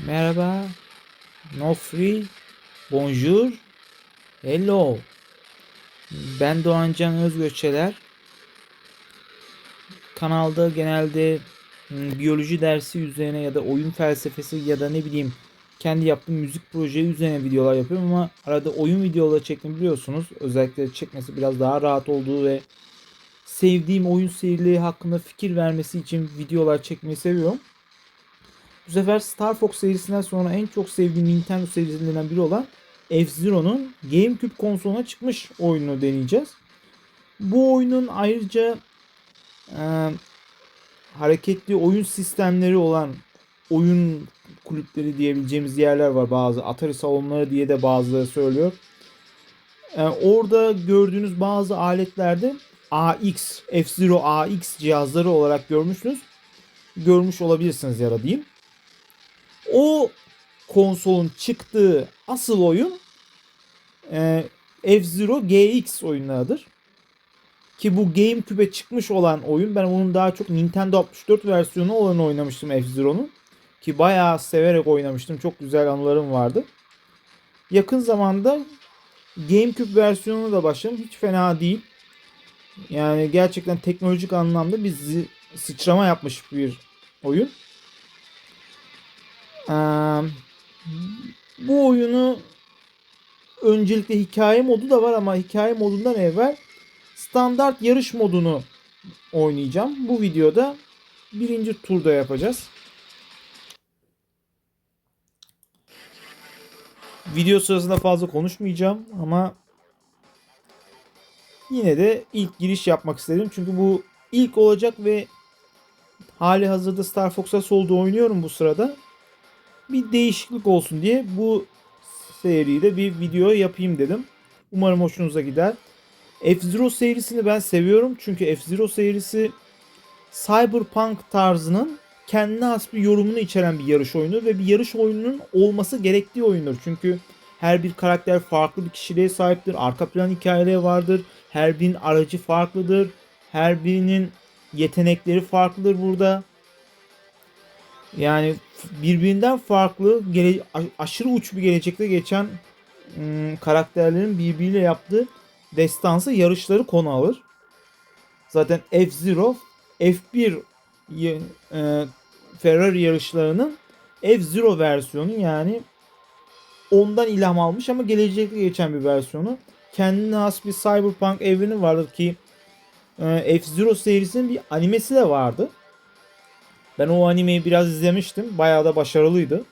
Merhaba, no free, bonjour, hello. Ben Doğancan Özgöçeler. Kanalda genelde biyoloji dersi üzerine ya da oyun felsefesi ya da ne bileyim kendi yaptığım müzik projeyi üzerine videolar yapıyorum ama arada oyun videoları çekmeyi biliyorsunuz. Özellikle çekmesi biraz daha rahat olduğu ve sevdiğim oyun serileri hakkında fikir vermesi için videolar çekmeyi seviyorum. Bu sefer Star Fox serisinden sonra en çok sevdiğim Nintendo serilerinden biri olan F-Zero'nun GameCube konsoluna çıkmış oyununu deneyeceğiz. Bu oyunun ayrıca e, hareketli oyun sistemleri olan oyun kulüpleri diyebileceğimiz yerler var. Bazı Atari salonları diye de bazıları söylüyor. Orada gördüğünüz bazı aletlerde AX, F-Zero AX cihazları olarak görmüş olabilirsiniz ya da diyeyim. O konsolun çıktığı asıl oyun F-Zero GX oyunlarıdır. Ki bu GameCube'e çıkmış olan oyun, ben onun daha çok Nintendo 64 versiyonu olanı oynamıştım F-Zero'nun. Ki bayağı severek oynamıştım. Çok güzel anılarım vardı. Yakın zamanda GameCube versiyonuna da başladım. Hiç fena değil. Yani gerçekten teknolojik anlamda bir sıçrama yapmış bir oyun. Ee, Bu oyunu öncelikle hikaye modu da var ama hikaye modundan evvel standart yarış modunu oynayacağım. Bu videoda birinci turda yapacağız. Video sırasında fazla konuşmayacağım ama yine de ilk giriş yapmak istedim. Çünkü bu ilk olacak ve hali hazırda Star Fox'a solda oynuyorum bu sırada. Bir değişiklik olsun diye bu seride bir video yapayım dedim. Umarım hoşunuza gider. F-Zero serisini ben seviyorum. Çünkü F-Zero serisi Cyberpunk tarzının kendine has bir yorumunu içeren bir yarış oyunu ve bir yarış oyununun olması gerektiği oyundur. Çünkü her bir karakter farklı bir kişiliğe sahiptir. Arka plan hikayeleri vardır. Her birinin aracı farklıdır. Her birinin yetenekleri farklıdır burada. Yani birbirinden farklı, aşırı uç bir gelecekte geçen karakterlerin birbiriyle yaptığı destansı yarışları konu alır. Zaten F-Zero F1 e, Ferrari yarışlarının F-Zero versiyonu, yani ondan ilham almış ama gelecekte geçen bir versiyonu. Kendine has bir Cyberpunk evreni vardır ki F-Zero serisinin bir animesi de vardı. Ben o animeyi biraz izlemiştim. Bayağı da başarılıydı.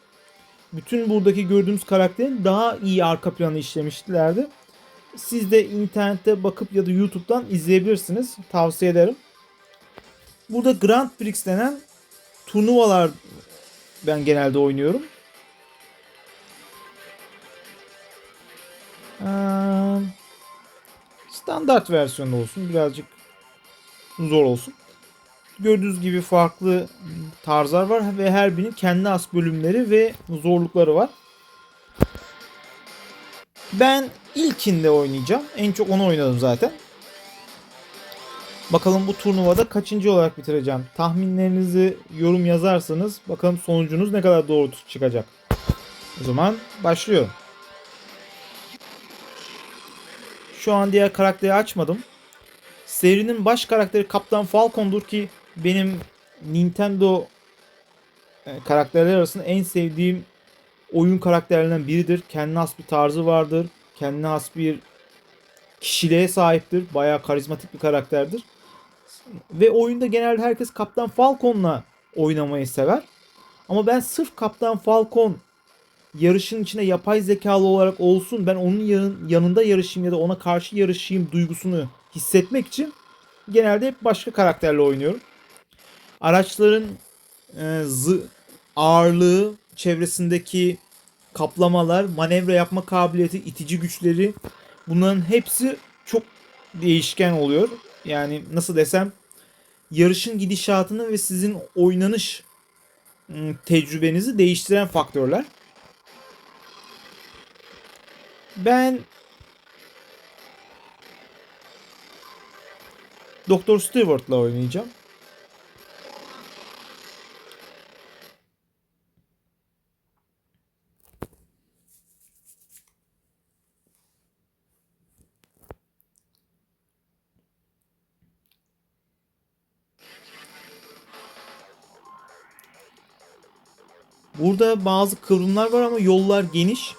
Bütün buradaki gördüğümüz karakterin daha iyi arka planı işlemişlerdi. Siz de internette bakıp ya da YouTube'dan izleyebilirsiniz. Tavsiye ederim. Burada Grand Prix denen turnuvalar ben genelde oynuyorum. Ee, Standart versiyonda olsun. Birazcık zor olsun. Gördüğünüz gibi farklı tarzlar var ve her birinin kendi has bölümleri ve zorlukları var. Ben ilkinde oynayacağım. En çok onu oynadım zaten. Bakalım bu turnuvada kaçıncı olarak bitireceğim. Tahminlerinizi yorum yazarsanız bakalım sonucunuz ne kadar doğru çıkacak. O zaman başlıyorum. Şu an diğer karakteri açmadım. Serinin baş karakteri Kaptan Falcon'dur ki benim Nintendo karakterler arasında en sevdiğim oyun karakterlerinden biridir. Kendine has bir tarzı vardır. Kendine has bir kişiliğe sahiptir. Bayağı karizmatik bir karakterdir. Ve oyunda genelde herkes Kaptan Falcon'la oynamayı sever. Ama ben sırf Kaptan Falcon yarışın içine yapay zekalı olarak olsun, ben onun yanında yarışayım ya da ona karşı yarışayım duygusunu hissetmek için genelde hep başka karakterle oynuyorum. Araçların e, ağırlığı, çevresindeki kaplamalar, manevra yapma kabiliyeti, itici güçleri, bunların hepsi çok değişken oluyor. Yani nasıl desem, yarışın gidişatını ve sizin oynanış tecrübenizi değiştiren faktörler. Ben Doktor Stewart'la oynayacağım. Burada bazı kıvrımlar var ama yollar geniş.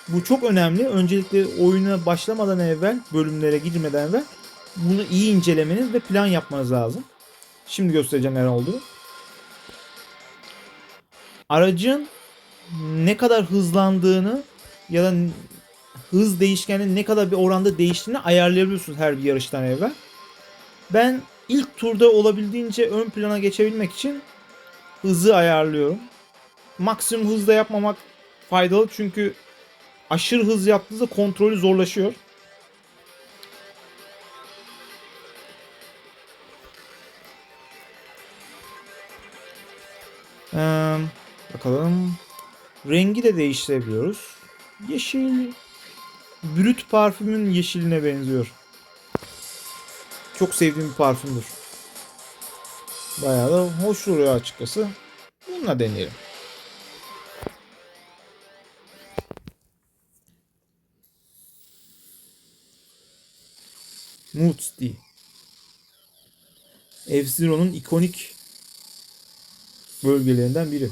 Bu çok önemli. Öncelikle oyuna başlamadan evvel, bölümlere girmeden evvel bunu iyi incelemeniz ve plan yapmanız lazım. Şimdi göstereceğim neler olduğunu. Aracın ne kadar hızlandığını ya da hız değişkeninin ne kadar bir oranda değiştiğini ayarlayabiliyorsunuz her bir yarıştan evvel. Ben ilk turda olabildiğince ön plana geçebilmek için hızı ayarlıyorum. Maksimum hızda yapmamak faydalı çünkü aşırı hız yaptığınızda kontrolü zorlaşıyor. Bakalım. Rengi de değiştirebiliyoruz. Yeşil. Brüt parfümün yeşiline benziyor. Çok sevdiğim bir parfümdür. Bayağı da hoş duruyor açıkçası. Bununla deneyelim. Moods D. F-Zero'nun ikonik bölgelerinden biri.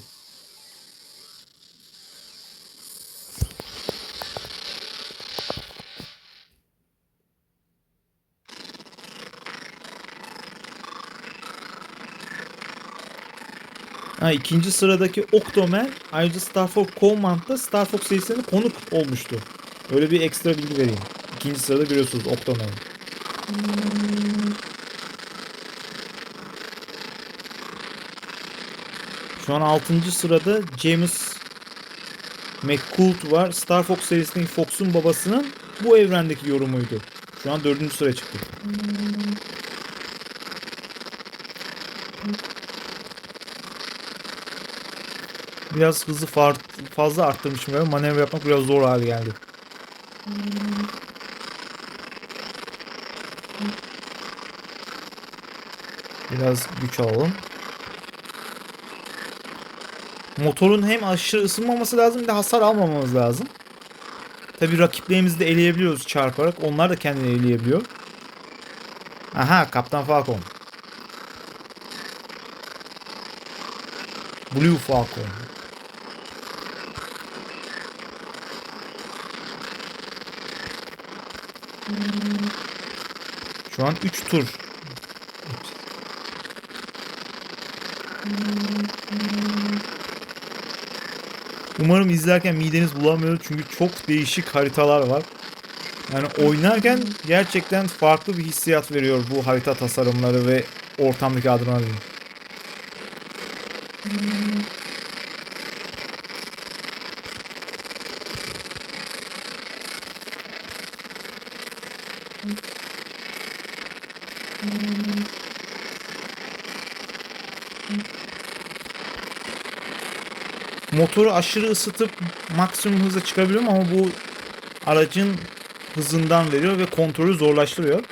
İkinci sıradaki Octoman ayrıca Star Fox Command'da Star Fox serisine konuk olmuştu. Öyle bir ekstra bilgi vereyim. İkinci sırada görüyorsunuz Octoman'ı. Şu an 6. sırada James McCourt var. Star Fox serisindeki Fox'un babasının bu evrendeki yorumuydu. Şu an 4. sıraya çıktı. Biraz hızı fazla arttırmışım galiba. Manevra yapmak biraz zor hale geldi. Biraz güç alalım. Motorun hem aşırı ısınmaması lazım hem de hasar almamamız lazım. Tabi rakiplerimizi de eleyebiliyoruz çarparak. Onlar da kendini eleyebiliyor. Aha, Kaptan Falcon. Blue Falcon. Şu an 3 tur. Umarım izlerken mideniz bulamıyor çünkü çok değişik haritalar var. Yani oynarken gerçekten farklı bir hissiyat veriyor bu harita tasarımları ve ortamdaki adrenalin. Motoru aşırı ısıtıp maksimum hıza çıkabiliyorum ama bu aracın hızından veriyor ve kontrolü zorlaştırıyor.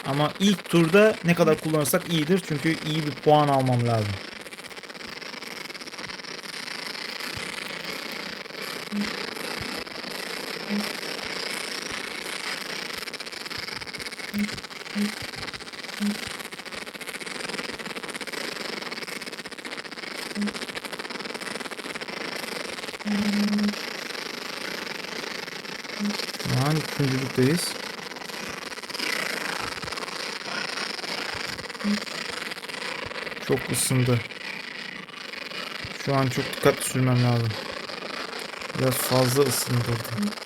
Ama ilk turda ne kadar kullanırsak iyidir çünkü iyi bir puan almam lazım. Şu an üçüncülükteyiz. Çok ısındı. Şu an çok dikkatli sürmem lazım. Biraz fazla ısındırdı.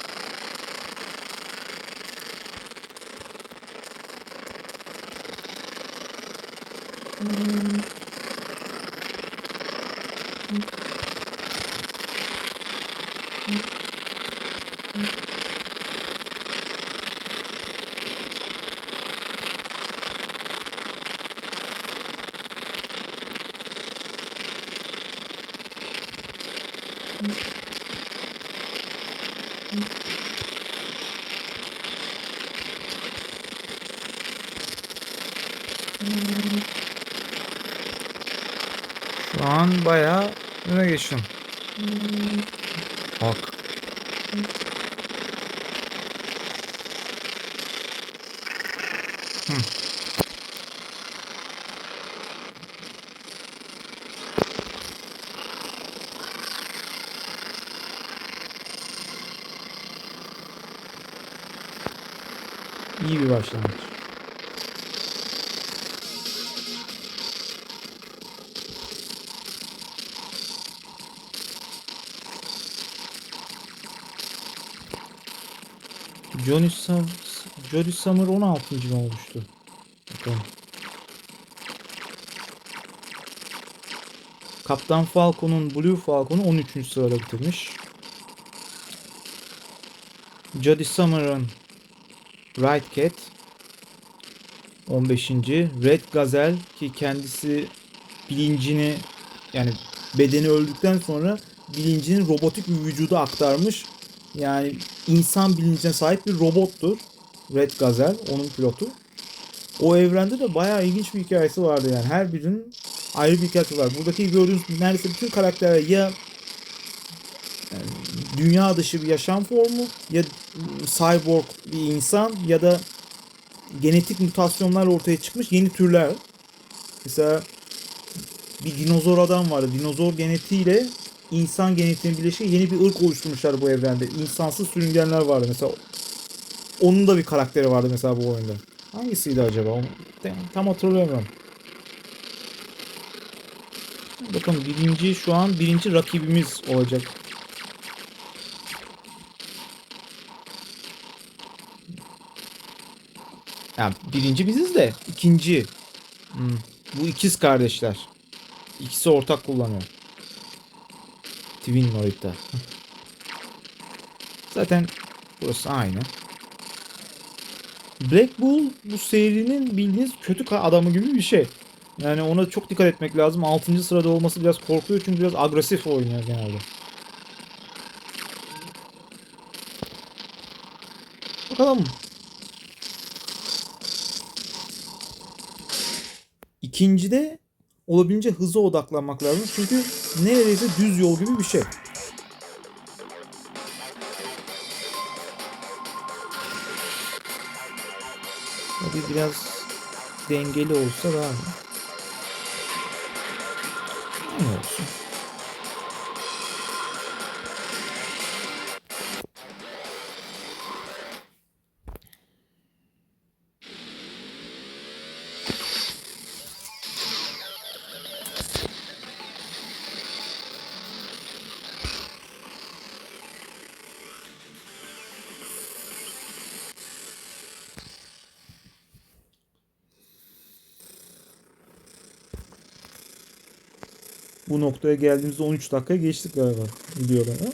Şu an bayağı öne geçtim. Bak. İyi bir başlangıç. Johnny Sum Jodie Summer 16. mı olmuştu? Bakalım. Kaptan Falcon'un Blue Falcon'u 13. sırada bitirmiş. Jodie Summer'ın Right Cat 15. Red Gazelle ki kendisi bilincini, yani bedeni öldükten sonra bilincini robotik bir vücuda aktarmış. Yani insan bilincine sahip bir robottur. Red Gazelle onun pilotu. O evrende de bayağı ilginç bir hikayesi vardı yani. Her birinin ayrı bir hikayesi var. Buradaki gördüğünüz neredeyse bütün karakterler ya dünya dışı bir yaşam formu, ya cyborg bir insan, ya da genetik mutasyonlarla ortaya çıkmış yeni türler. Mesela bir dinozor adam vardı. Dinozor genetiğiyle insan genetiğini birleşik yeni bir ırk oluşturmuşlar bu evrende. İnsansız sürüngenler vardı mesela. Onun da bir karakteri vardı mesela bu oyunda. Hangisiydi acaba? Onu tam hatırlamıyorum. Bakın şu an birinci rakibimiz olacak. Yani birinci biziz de ikinci. Bu ikiz kardeşler. İkisi ortak kullanıyor. Twin Norita. Zaten burası aynı. Black Bull bu serinin bildiğiniz kötü adamı gibi bir şey. Yani ona çok dikkat etmek lazım. 6. sırada olması biraz korkuyor çünkü biraz agresif oynuyor genelde. Bakalım. İkincide olabildiğince hıza odaklanmak lazım. Çünkü neredeyse düz yol gibi bir şey. Tabii biraz dengeli olsa daha iyi. Ne olsun. Bu noktaya geldiğimizde 13 dakika geçtik galiba videoda. Ha?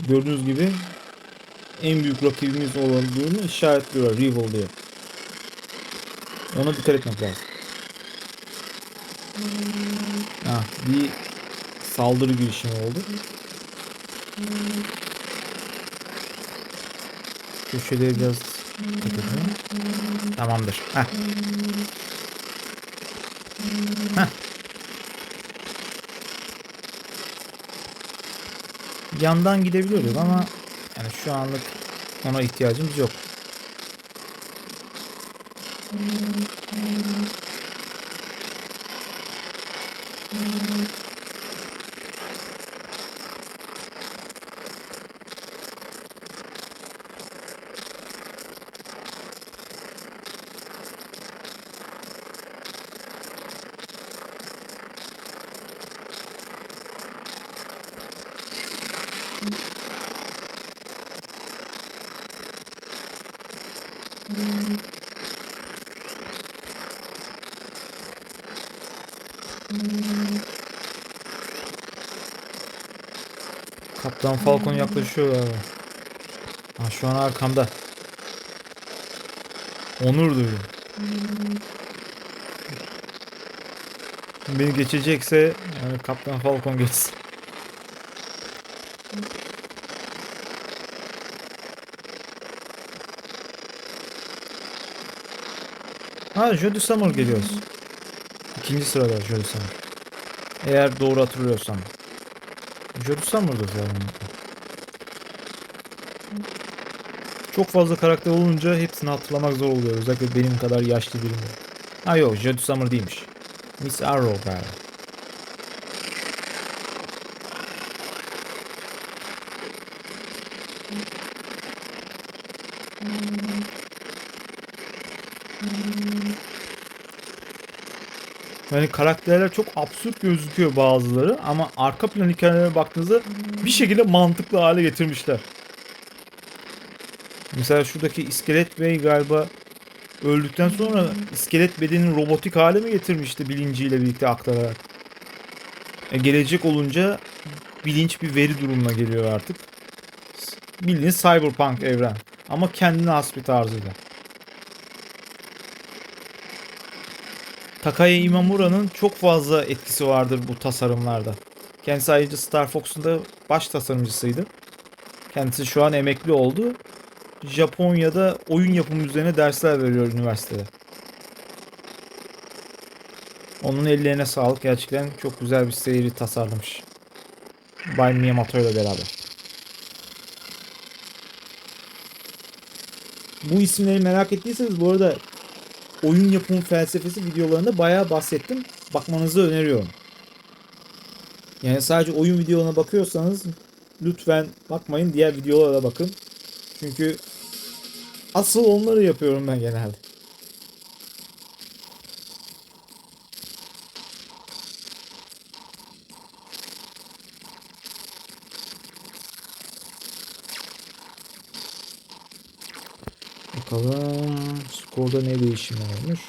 Gördüğünüz gibi en büyük rakibimiz olduğunu işaretliyor Rival diye. Ona dikkat etmek lazım. Bir saldırı girişimi oldu. Köşeleri biraz dikkat edelim. Tamamdır. Heh. Yandan gidebiliyorduk ama yani şu anlık ona ihtiyacımız yok. Kaptan Falcon yaklaşıyor galiba. Şu an arkamda. Onur duyuyor. Beni geçecekse yani Kaptan Falcon geçsin. Jodie Summer geliyoruz. İkinci sırada Jodie Summer. Eğer doğru hatırlıyorsam. Jodie Summer'dı zaten. Çok fazla karakter olunca hepsini hatırlamak zor oluyor. Özellikle benim kadar yaşlı birinde. Yok, Jodie Summer değilmiş. Miss Arrow galiba. Yani karakterler çok absürt gözüküyor bazıları ama arka plan hikayelerine baktığınızda bir şekilde mantıklı hale getirmişler. Mesela şuradaki iskelet bey galiba öldükten sonra iskelet bedenini robotik hale mi getirmişti bilinciyle birlikte aktararak. Gelecek olunca bilinç bir veri durumuna geliyor artık. Bildiğiniz cyberpunk evren. Ama kendine has bir tarzıyla. Takaya Imamura'nın çok fazla etkisi vardır bu tasarımlarda. Kendisi ayrıca Star Fox'un da baş tasarımcısıydı. Kendisi şu an emekli oldu. Japonya'da oyun yapımı üzerine dersler veriyor üniversitede. Onun ellerine sağlık. Gerçekten çok güzel bir seri tasarlamış. Bay Miyamoto ile beraber. Bu isimleri merak ettiyseniz bu arada oyun yapımı felsefesi videolarında bayağı bahsettim. Bakmanızı öneriyorum. Yani sadece oyun videolarına bakıyorsanız lütfen bakmayın, diğer videolara da bakın. Çünkü asıl onları yapıyorum ben genelde. Bakalım skorda ne değişim olmuş.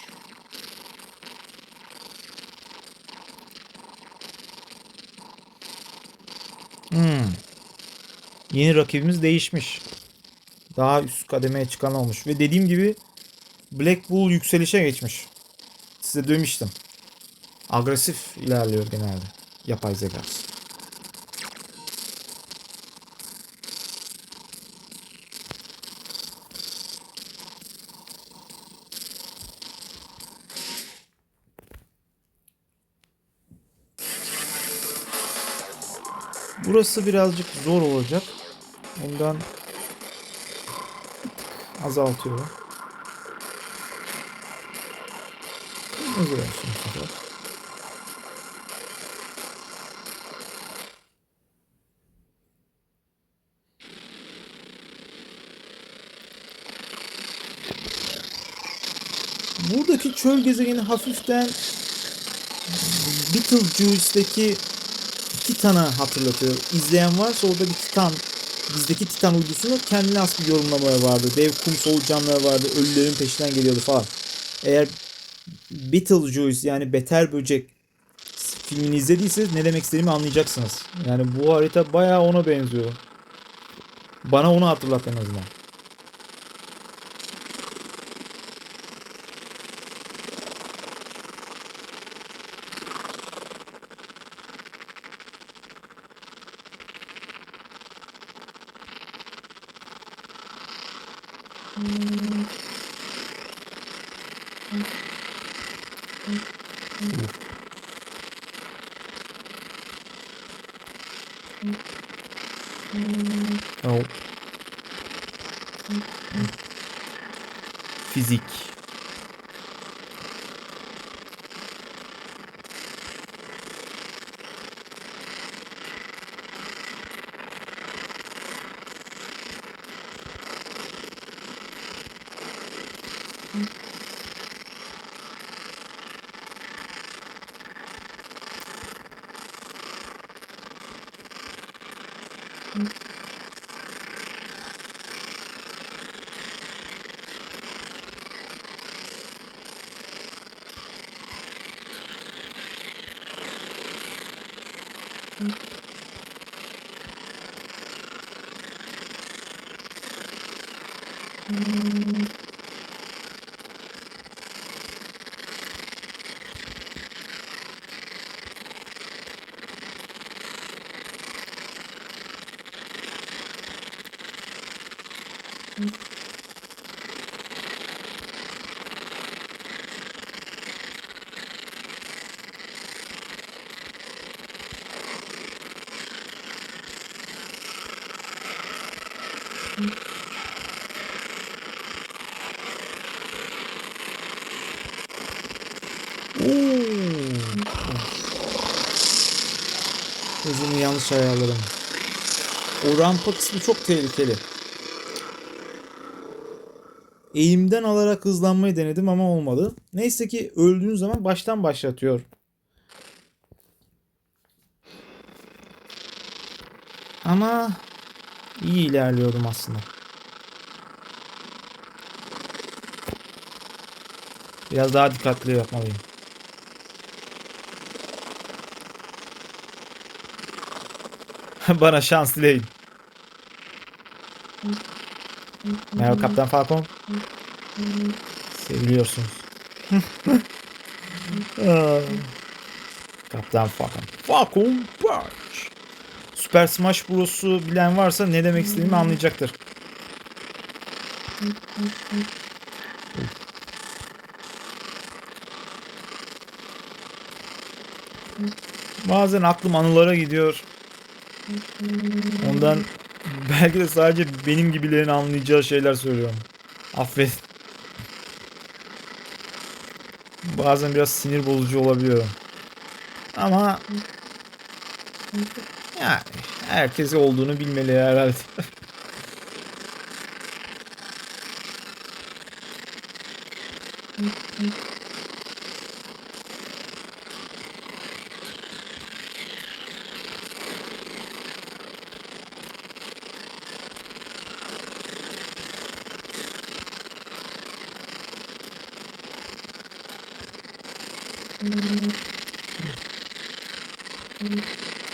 Yeni rakibimiz değişmiş. Daha üst kademeye çıkan olmuş. Ve dediğim gibi Black Bull yükselişe geçmiş. Size demiştim. Agresif ilerliyor genelde. Yapay zekası. Burası birazcık zor olacak. Ondan azaltıyorum. Kırmızı olsun bu sefer. Buradaki çöl gezegeni hafiften Betelgeuse'deki Titan'a hatırlatıyor. İzleyen varsa orada bir Titan, bizdeki Titan uydusunu kendine has bir yorumlamaya vardı. Dev kum solucanlar vardı. Ölülerin peşinden geliyordu falan. Eğer Betelgeuse yani Beter Böcek filmini izlediyseniz ne demek istediğimi anlayacaksınız. Yani bu harita bayağı ona benziyor. Bana onu hatırlat en azından. Oh. Fizik. Hızımı yanlış ayarladım. O rampa kısmı çok tehlikeli. eğimden alarak hızlanmayı denedim ama olmadı. Neyse ki öldüğün zaman baştan başlatıyor. Ama iyi ilerliyordum aslında. Biraz daha dikkatli yapmalıyım. Bana şans dileyin. Merhaba Kaptan Falcon. Seviliyorsunuz. Kaptan Falcon. Falcon Punch. Super Smash Bros'u bilen varsa ne demek istediğimi anlayacaktır. Bazen aklım anılara gidiyor. Ondan belki de sadece benim gibilerin anlayacağı şeyler söylüyorum. Affet. Bazen biraz sinir bozucu olabiliyorum. Ama yani herkes olduğunu bilmeli herhalde.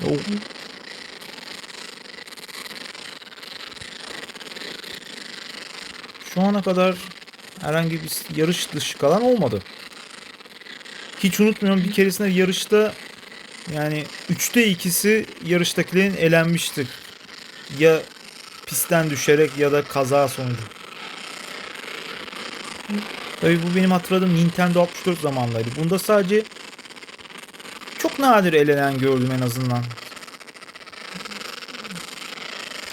Oh. Şu ana kadar herhangi bir yarış dışı kalan olmadı. Hiç unutmuyorum, bir keresinde yarışta yani 3'te 2'si yarıştakilerin elenmişti. Ya pistten düşerek ya da kaza sonucu. Tabii bu benim hatırladığım Nintendo 64 zamanlarıydı. Bunda sadece çok nadir elenen gördüm en azından.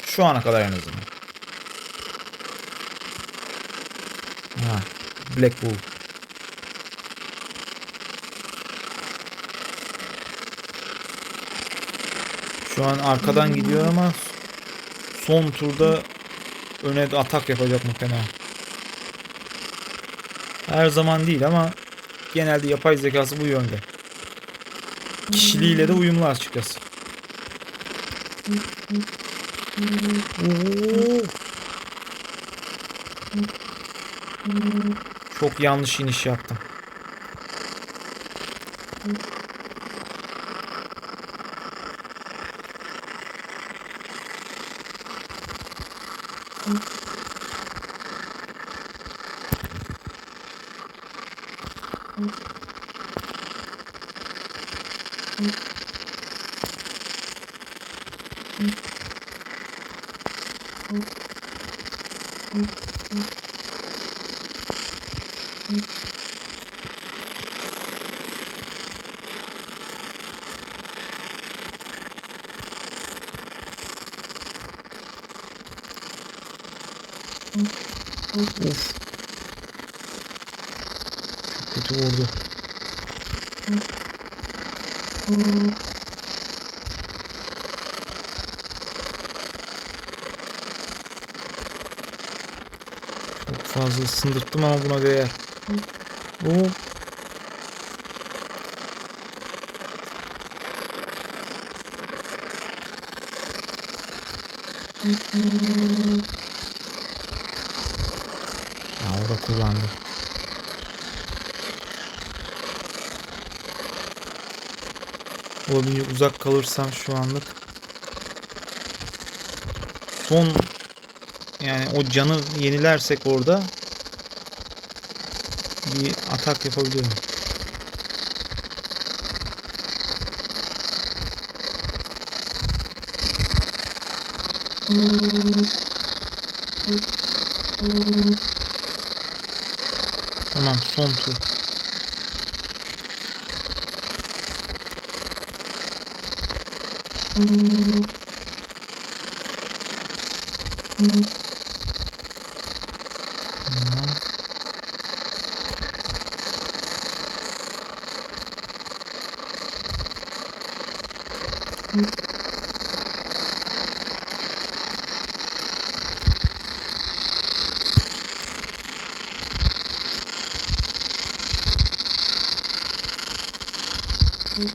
Şu ana kadar en azından. Ha, Black Bull. Şu an arkadan gidiyor ama son turda öne atak yapacak muhtemelen. Her zaman değil ama genelde yapay zekası bu yönde. Kişiliğiyle de uyumlu açıkçası. Oo. Çok yanlış iniş yaptım. Of. Kötü vurdu. Çok fazla ısındırttım ama buna değer. Oo. Ya o da kullandı. Olabildiğince uzak kalırsam şu anlık. Son yani o canı yenilersek orada bir atak yapabilirim. Tamam, son tur. Tamam,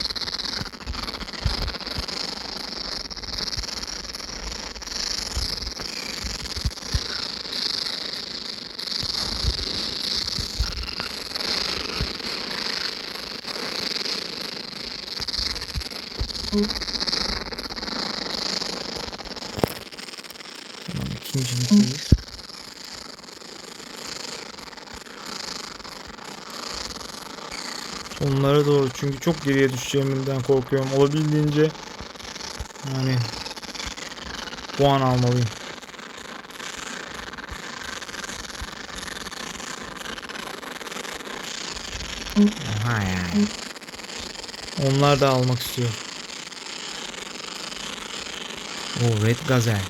ikincilikteyiz. Sonlara doğru, çünkü çok geriye düşeceğimden korkuyorum. Olabildiğince yani puan almalıyım. Aha yani. Onlar da almak istiyor. O Red Gazel.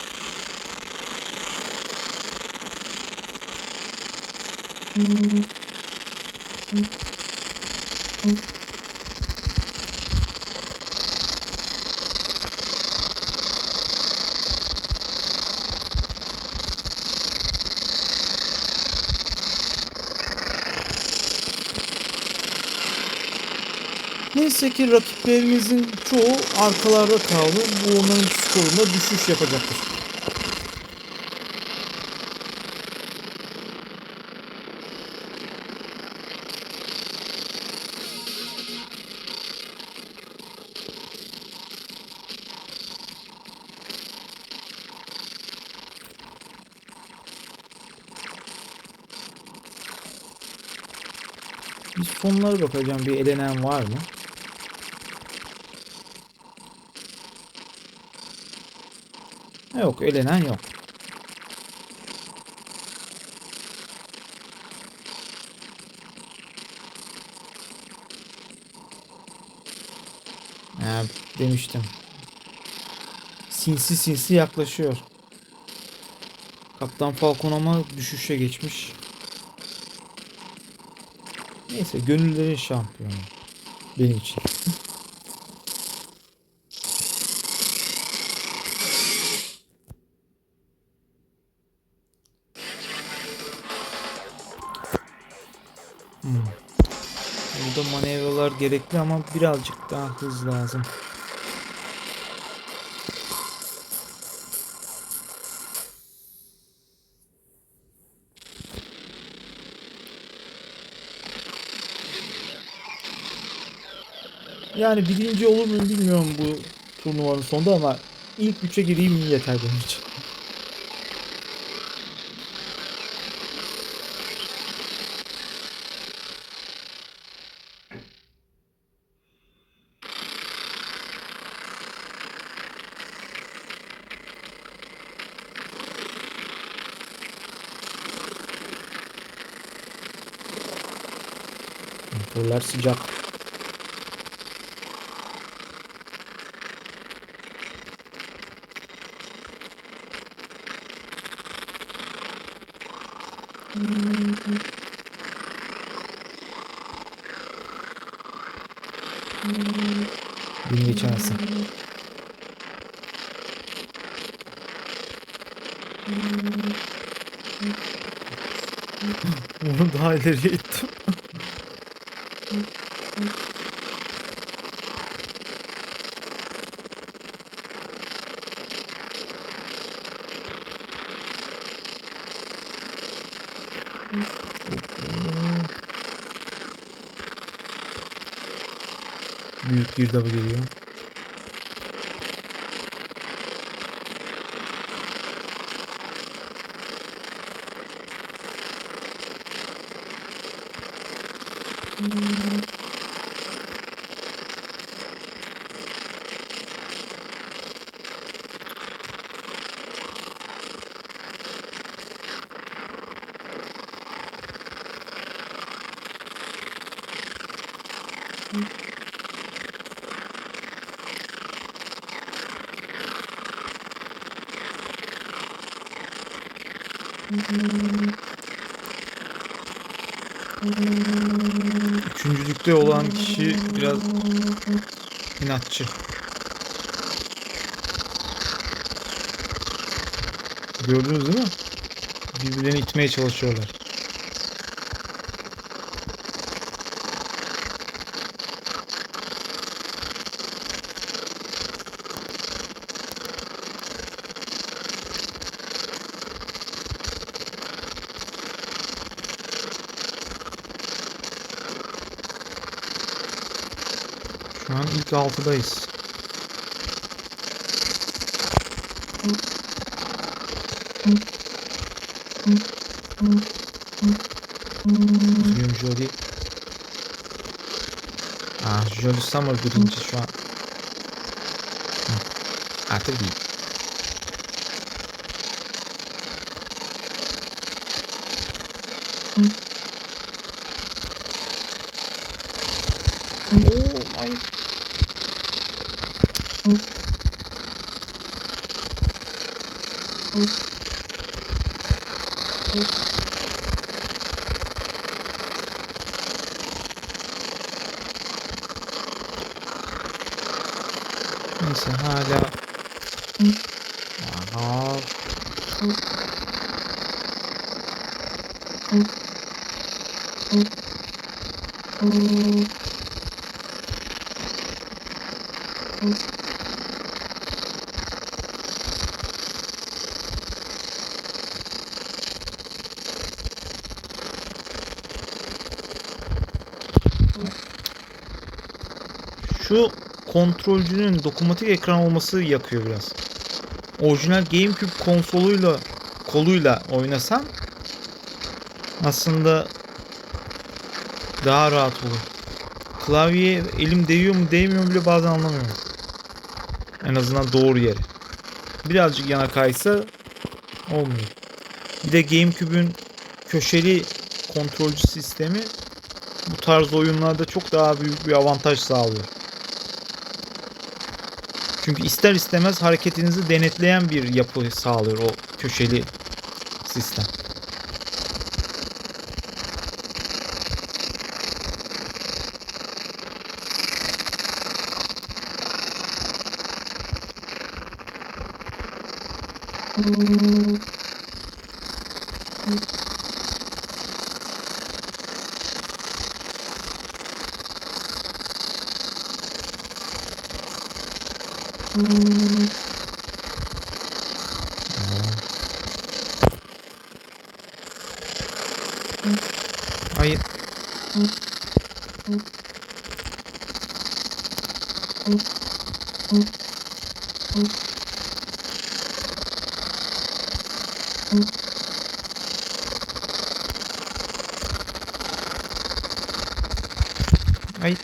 Neyse ki rakiplerimizin çoğu arkalarda kaldı. Bu onların skorunda düşüş yapacaktır. Bir sonlara bakacağım, bir elenen var mı? Yok, elenen yok. Demiştim. Sinsi sinsi yaklaşıyor. Kaptan Falcon ama düşüşe geçmiş. Neyse, gönüllerin şampiyonu. Benim için. Burada manevralar gerekli ama birazcık daha hız lazım. Yani birinci olur muyum bilmiyorum bu turnuvanın sonunda, ama ilk üçe gireyim yeter benim için. Motorlar sıcak. Beni geçemezsin. Onu daha ileriye ittim. Büyük bir W geliyor. Üçüncülükte olan kişi biraz inatçı. Gördünüz değil mi? Birbirlerini itmeye çalışıyorlar. Şu an ilk 6'dayız. Üzgünüm Jolly. Jolly Summer birinci şu an. Artık değil. Oh my. Neyse hala. Aha. Şu kontrolcünün dokunmatik ekran olması yakıyor biraz. Orijinal GameCube koluyla oynasam aslında daha rahat olur. Klavyeye elim değiyor mu değmiyor mu bile bazen anlamıyorum. En azından doğru yere. Birazcık yana kaysa olmuyor. Bir de GameCube'ün köşeli kontrolcü sistemi bu tarz oyunlarda çok daha büyük bir avantaj sağlıyor. Çünkü ister istemez hareketinizi denetleyen bir yapı sağlıyor o köşeli sistem. Hayır. Hayır.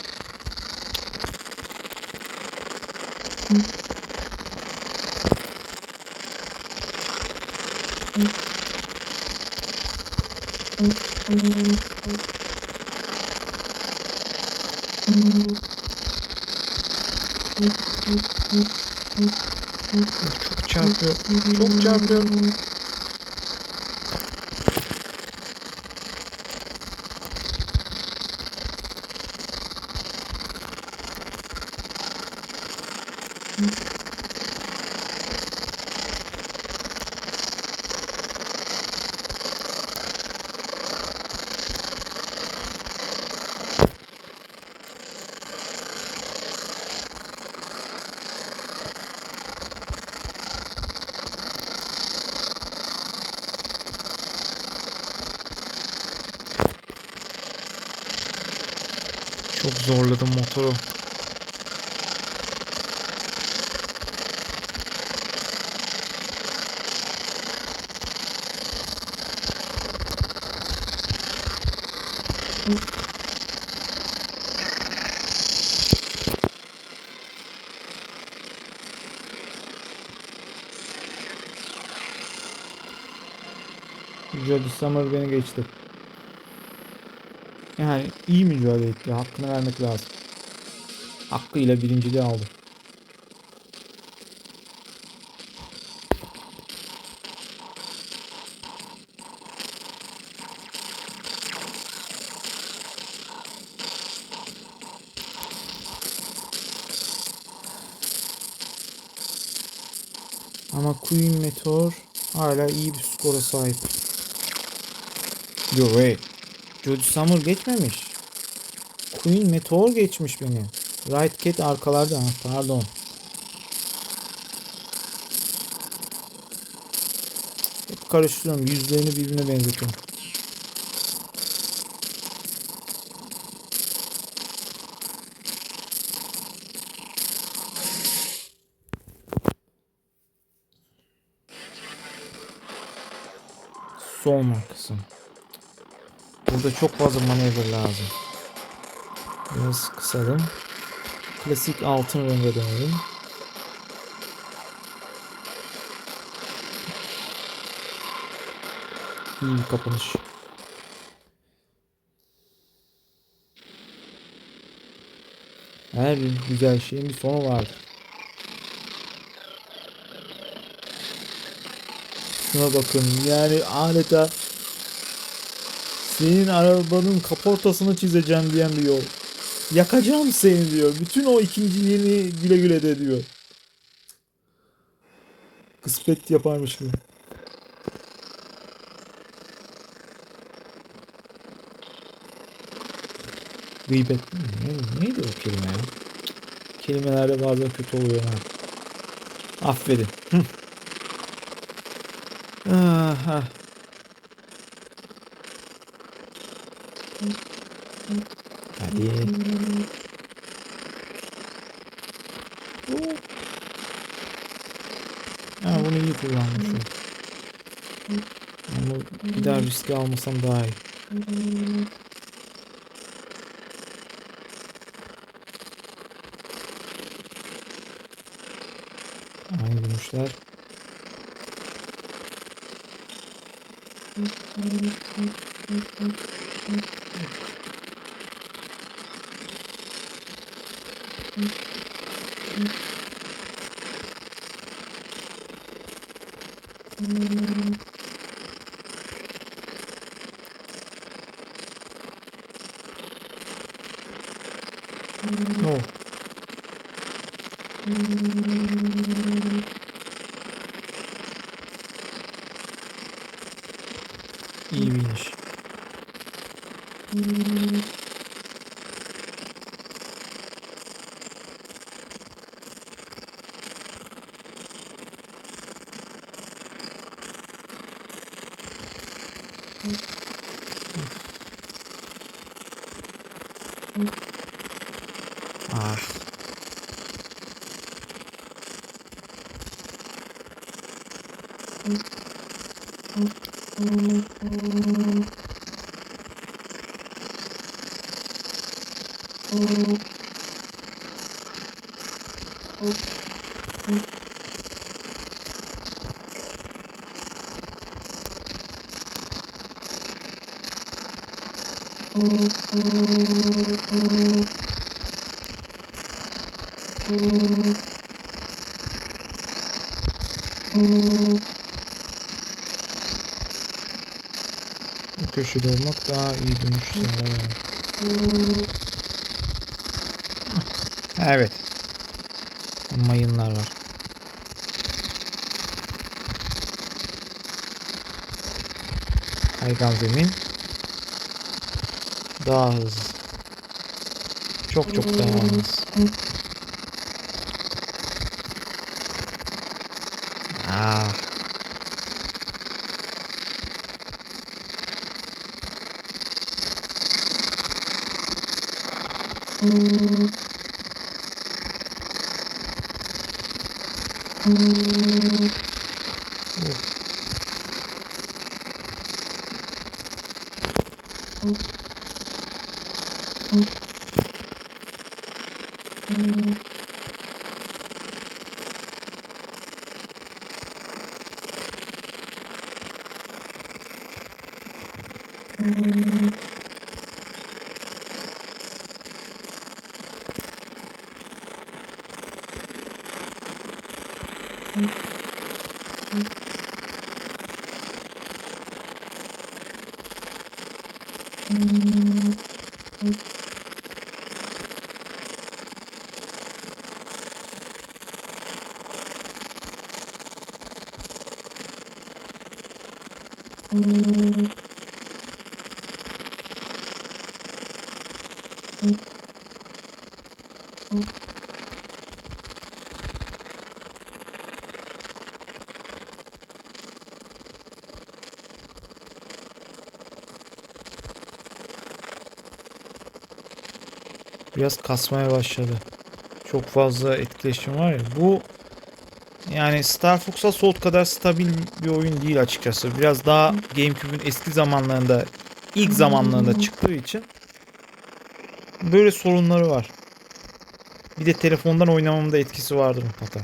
Çok çarpıyor. Çok çarpıyor. Çok zorladım motoru. Jolly Summer beni geçti. Yani iyi mücadele etti. Hakkını vermek lazım. Hakkıyla birinciliği aldı. Ama Queen Meteor hala iyi bir skora sahip. Yo wait. Jolly Summer geçmemiş. Queen Meteor geçmiş beni. Right Cat arkalarda. Pardon. Hep karıştırıyorum. Yüzlerini birbirine benzetiyorum. Sol markası. Burada çok fazla manevra lazım. Biraz kısalım. Klasik altın renge dönelim. İyi bir kapanış. Her güzel şeyin bir sonu vardır. Şuna bakın, yani adeta senin arabanın kaportasını çizeceğim diyen bir yol. Yakacağım seni diyor. Bütün o ikinciliğini güle güle de diyor. Kısmet yaparmış gibi. Gıybet. Neydi o kelime ya? Kelimelerde bazen kötü oluyor ha. Affedin. Ah. Hadi. Ha, bunu iyi kullanmışım. Ama bir daha riske almasam daha iyi. Aynı gümüşler. Oh. İyi bir iniş. Ah. Bu köşede olmak daha iyi dönüş sağlar. Evet. Mayınlar var. Kaygan zemin. Daha hızlı. Çok daha hızlı. Ah. Biraz kasmaya başladı. Çok fazla etkileşim var ya. Bu Yani Star Fox Assault kadar stabil bir oyun değil açıkçası. Biraz daha GameCube'un eski zamanlarında, ilk zamanlarında çıktığı için böyle sorunları var. Bir de telefondan oynamamda etkisi vardır mutlaka.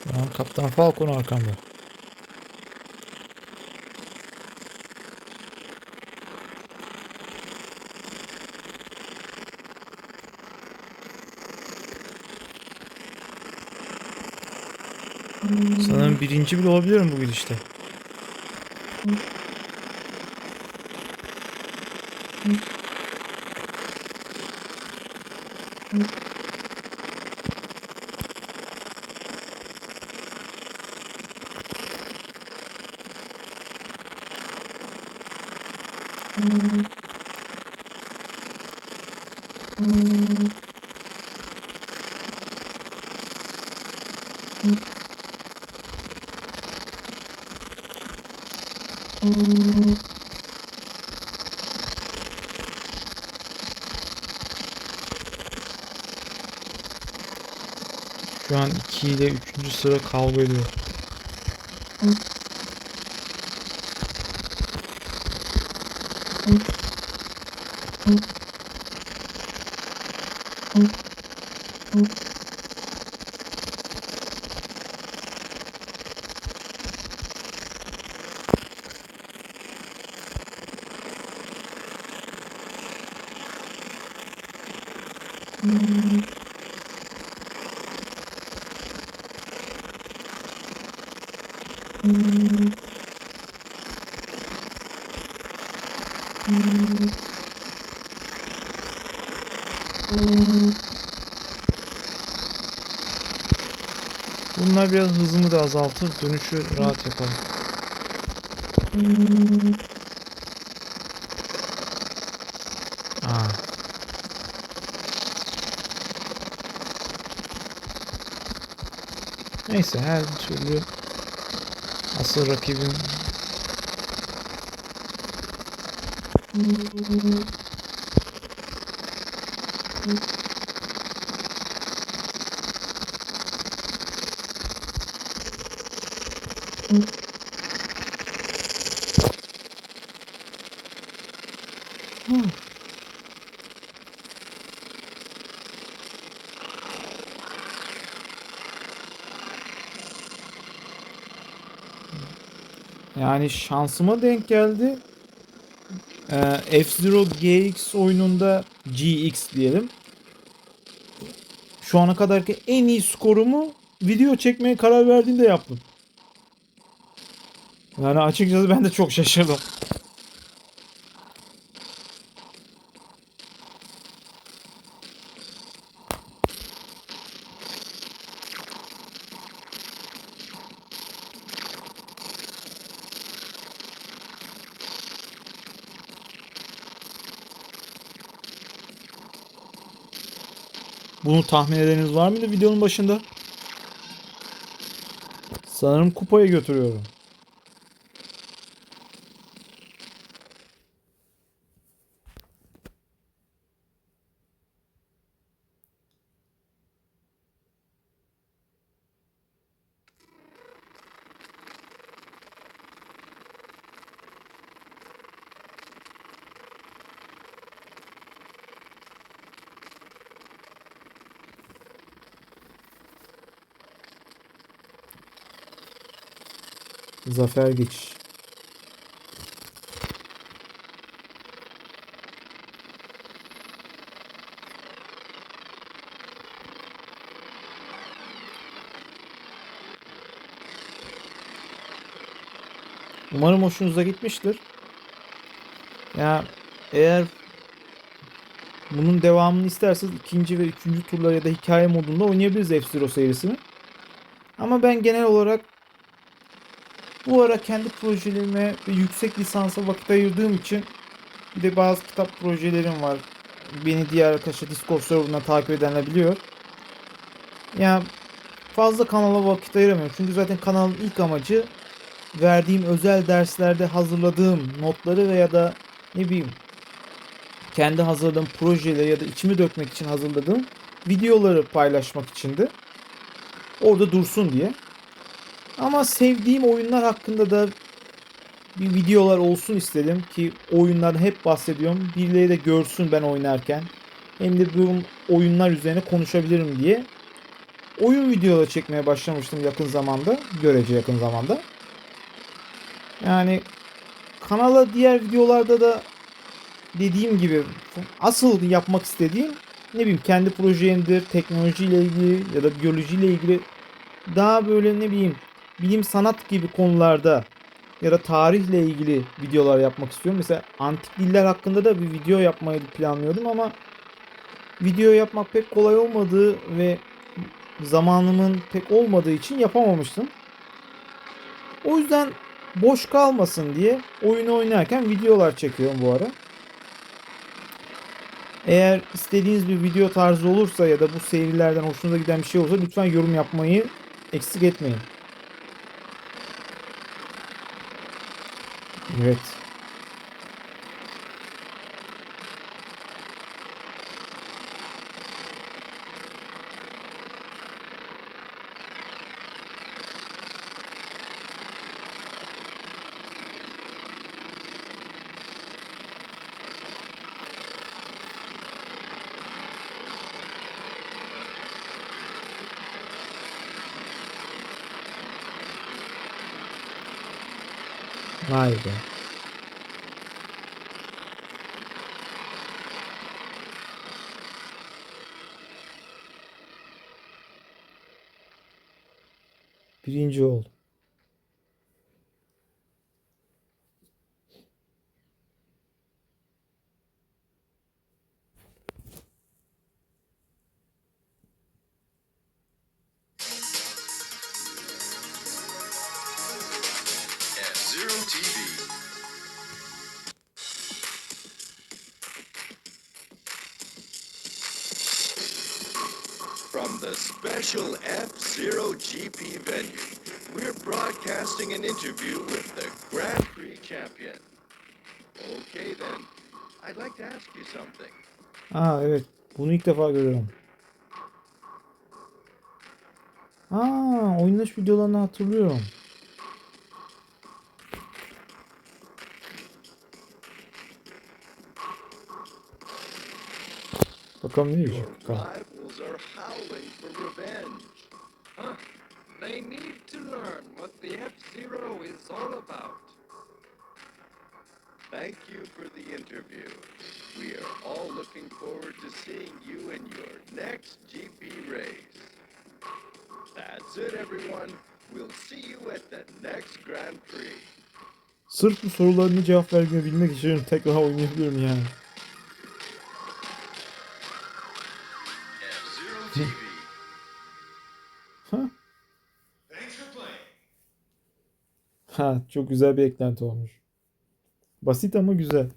Şu an Kaptan Falcon arkamda. Sanırım birinci bile olabilirim bu gidişte. Şu an 2 ile 3. sıra kavga ediyor. Bunlar biraz hızımı da azaltır, dönüşü rahat yaparım. Aa. Neyse her türlü asıl rakibim yani şansıma denk geldi. F-Zero GX oyununda GX diyelim. Şu ana kadarki en iyi skorumu video çekmeye karar verdiğimde yaptım. Yani açıkçası ben de çok şaşırdım. Bunu tahmin edeniniz var mıydı videonun başında? Sanırım kupaya götürüyorum. Zafer geçiş. Umarım hoşunuza gitmiştir. Ya eğer bunun devamını isterseniz ikinci ve üçüncü turlar ya da hikaye modunda oynayabiliriz F-Zero serisini. Ama ben genel olarak bu ara kendi projelerime ve yüksek lisansa vakit ayırdığım için bir de bazı kitap projelerim var. Beni diğer arkadaşlar Discord serverından takip edenler biliyor. Ya fazla kanala vakit ayıramıyorum. Çünkü zaten kanalın ilk amacı verdiğim özel derslerde hazırladığım notları veya da ne bileyim kendi hazırladığım projeleri ya da içimi dökmek için hazırladığım videoları paylaşmak içindi. Orada dursun diye. Ama sevdiğim oyunlar hakkında da bir videolar olsun istedim ki oyunlardan hep bahsediyorum. Birileri de görsün ben oynarken. Hem de bu oyunlar üzerine konuşabilirim diye. Oyun videoları çekmeye başlamıştım yakın zamanda. Görece yakın zamanda. Yani kanala diğer videolarda da dediğim gibi asıl yapmak istediğim ne bileyim kendi projemdir, teknolojiyle ilgili ya da biyolojiyle ilgili daha böyle ne bileyim bilim sanat gibi konularda ya da tarihle ilgili videolar yapmak istiyorum. Mesela antik diller hakkında da bir video yapmayı planlıyordum ama video yapmak pek kolay olmadığı ve zamanımın pek olmadığı için yapamamıştım. O yüzden boş kalmasın diye oyunu oynarken videolar çekiyorum bu ara. Eğer istediğiniz bir video tarzı olursa ya da bu serilerden hoşunuza giden bir şey olursa lütfen yorum yapmayı eksik etmeyin. Evet. Vay be. Birinci oldu. F-Zero TV. From the special F-Zero GP venue, we're broadcasting an interview with the Grand Prix champion. Okay then, I'd like to ask you something. Aa evet. Bunu ilk defa görüyorum. Aa oynanış videolarını hatırlıyorum. Bakalım ne Your diyecek. Bakalım. rivals are howling for revenge. Huh. They need to learn what the F-Zero is all about. Thank you for the interview. We are all looking forward to seeing you in your next GP race. That's it, everyone. We'll see you at the next Grand Prix. Sırf bu sorularını cevap vermeyebilmek için tekrar oynayabiliyorum yani. F-Zero TV. Ha? Thanks for playing. Ha, çok güzel bir eklenti olmuş. Basit ama güzel.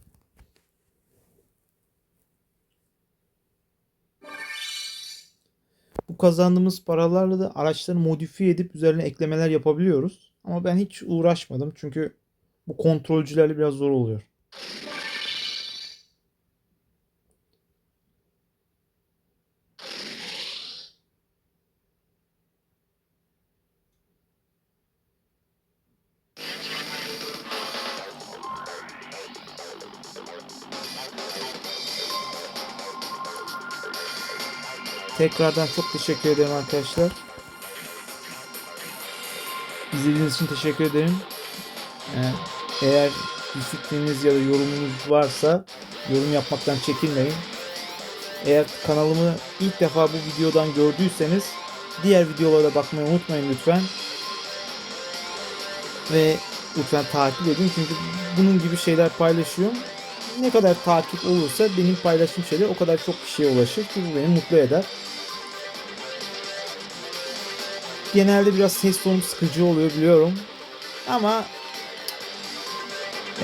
Bu kazandığımız paralarla da araçları modifiye edip üzerine eklemeler yapabiliyoruz. Ama ben hiç uğraşmadım çünkü bu kontrolcülerle biraz zor oluyor. Tekrardan çok teşekkür ederim arkadaşlar. İzlediğiniz için teşekkür ederim. Eğer bir fikriniz ya da yorumunuz varsa yorum yapmaktan çekinmeyin. Eğer kanalımı ilk defa bu videodan gördüyseniz diğer videolara bakmayı unutmayın lütfen. Ve lütfen takip edin çünkü bunun gibi şeyler paylaşıyorum. Ne kadar takip olursa benim paylaştığım şeyler o kadar çok kişiye ulaşır ki bu beni mutlu eder. Genelde biraz ses tonum sıkıcı oluyor biliyorum. Ama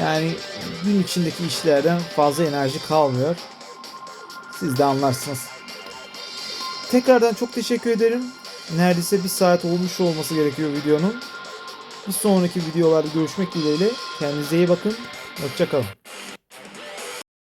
yani gün içindeki işlerden fazla enerji kalmıyor. Siz de anlarsınız. Tekrardan çok teşekkür ederim. Neredeyse bir saat olmuş olması gerekiyor videonun. Bir sonraki videolarda görüşmek dileğiyle. Kendinize iyi bakın. Hoşça kalın.